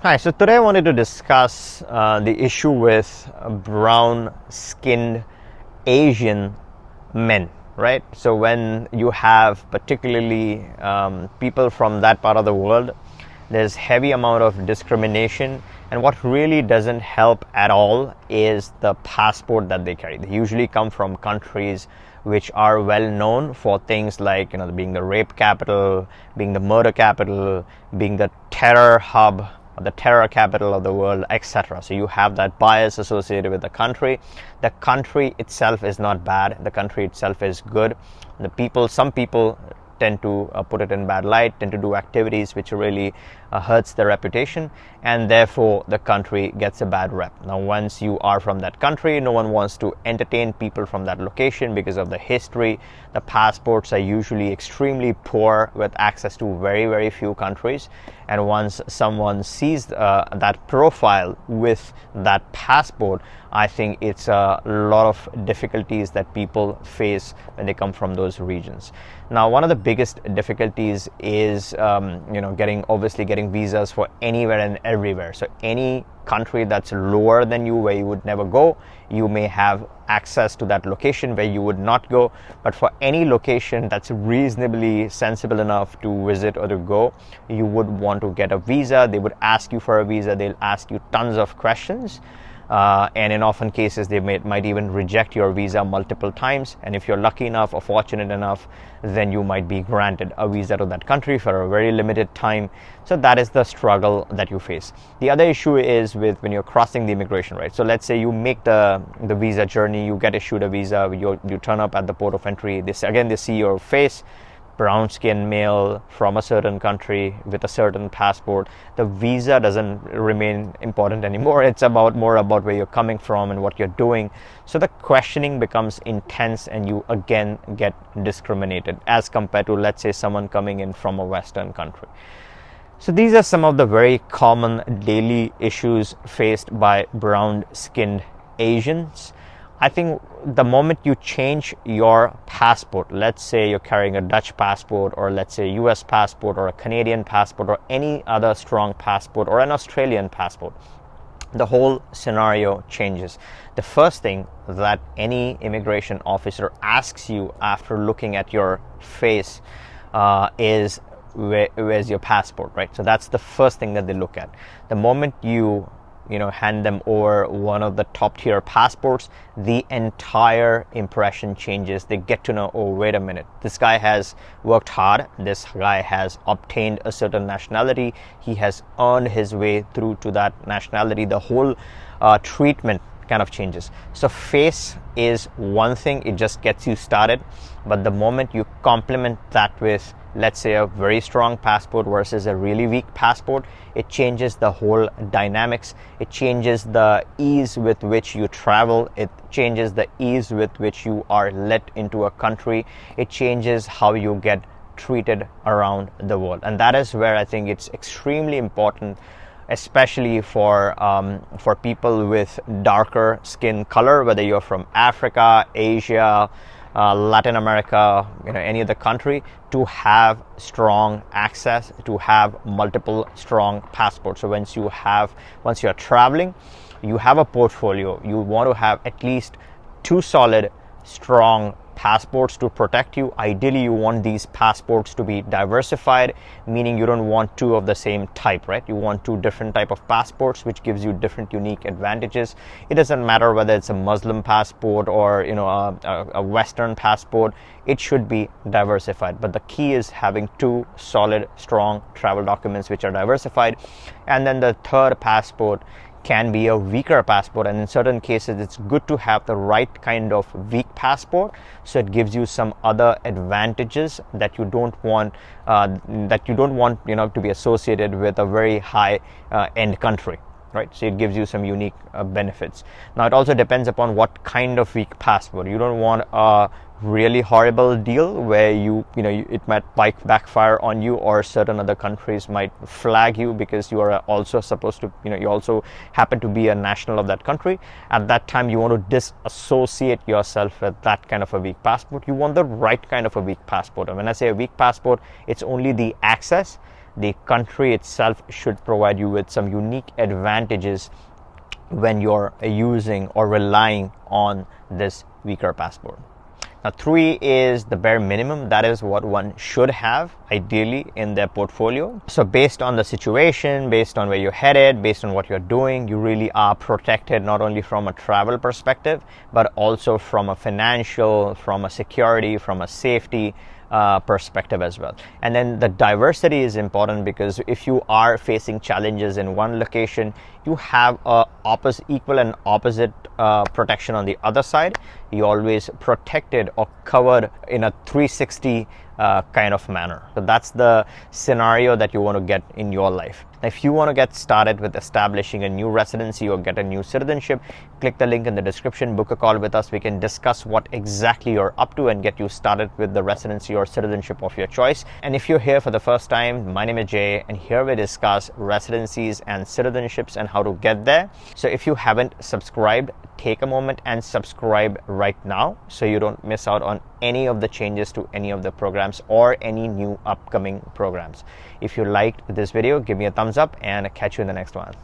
Hi, so today I wanted to discuss the issue with brown skinned Asian men, right? So, when you have particularly people from that part of the world, there's heavy amount of discrimination, and what really doesn't help at all is the passport that they carry. They usually come from countries which are well known for things like, being the rape capital, being the murder capital, being the terror hub, the terror capital of the world, etc. So you have that bias associated with the country. The country itself is not bad. The country itself is good. Some people tend to put it in bad light, tend to do activities which really hurts their reputation, and therefore the country gets a bad rep. Now, once you are from that country, no one wants to entertain people from that location because of the history. The passports are usually extremely poor with access to very, very few countries, and once someone sees that profile with that passport, I think it's a lot of difficulties that people face when they come from those regions. Now, one of the biggest difficulties is getting visas for anywhere and everywhere. So any country that's lower than you, where you would never go, you may have access to that location where you would not go. But for any location that's reasonably sensible enough to visit or to go, you would want to get a visa. They would ask you for a visa. They'll ask you tons of questions. And in often cases, they might even reject your visa multiple times. And if you're lucky enough or fortunate enough, then you might be granted a visa to that country for a very limited time. So that is the struggle that you face. The other issue is with when you're crossing the immigration, right? So let's say you make the visa journey, you get issued a visa, you turn up at the port of entry. They see your face, brown-skinned male from a certain country with a certain passport. The visa doesn't remain important anymore. It's more about where you're coming from and what you're doing. So the questioning becomes intense, and you again get discriminated as compared to, let's say, someone coming in from a Western country. So these are some of the very common daily issues faced by brown-skinned Asians. I think the moment you change your passport, let's say you're carrying a Dutch passport, or let's say a US passport, or a Canadian passport, or any other strong passport, or an Australian passport, the whole scenario changes. The first thing that any immigration officer asks you after looking at your face is, where's your passport, right? So that's the first thing that they look at. The moment you hand them over one of the top tier passports, the entire impression changes. They get to know, oh, wait a minute, this guy has worked hard. This guy has obtained a certain nationality. He has earned his way through to that nationality. The whole treatment kind of changes. So face is one thing, it just gets you started. But the moment you complement that with, let's say, a very strong passport versus a really weak passport, it changes the whole dynamics. It changes the ease with which you travel. It changes the ease with which you are let into a country. It changes how you get treated around the world. And that is where I think it's extremely important, especially for people with darker skin color, whether you're from Africa, Asia, Latin America, any other country, to have strong access, to have multiple strong passports. So once you're traveling, you have a portfolio. You want to have at least 2 solid, strong passports to protect you. Ideally, you want these passports to be diversified, meaning you don't want 2 of the same type, right? You want 2 different type of passports, which gives you different unique advantages. It doesn't matter whether it's a Muslim passport or a Western passport. It should be diversified. But the key is having 2 solid, strong travel documents which are diversified. And then the third passport can be a weaker passport, and in certain cases it's good to have the right kind of weak passport, so it gives you some other advantages that you don't want to be associated with a very high end country, right? So it gives you some unique benefits. Now, it also depends upon what kind of weak passport. You don't want a really horrible deal where it might backfire on you, or certain other countries might flag you because you are also supposed to, you also happen to be a national of that country. At that time, you want to disassociate yourself with that kind of a weak passport. You want the right kind of a weak passport. And when I say a weak passport, it's only the access. the country itself should provide you with some unique advantages when you're using or relying on this weaker passport. Now, 3 is the bare minimum. That is what one should have ideally in their portfolio. So based on the situation, based on where you're headed, based on what you're doing, you really are protected not only from a travel perspective, but also from a financial, from a security, from a safety perspective as well. And then the diversity is important, because if you are facing challenges in one location, you have equal and opposite protection on the other side. You always protected or covered in a 360 kind of manner. So that's the scenario that you want to get in your life. If you want to get started with establishing a new residency or get a new citizenship, click the link in the description, book a call with us. We can discuss what exactly you're up to and get you started with the residency or citizenship of your choice. And if you're here for the first time, my name is Jay, and here we discuss residencies and citizenships and how to get there. So if you haven't subscribed, take a moment and subscribe right now so you don't miss out on any of the changes to any of the programs or any new upcoming programs. If you liked this video, give me a thumbs up and catch you in the next one.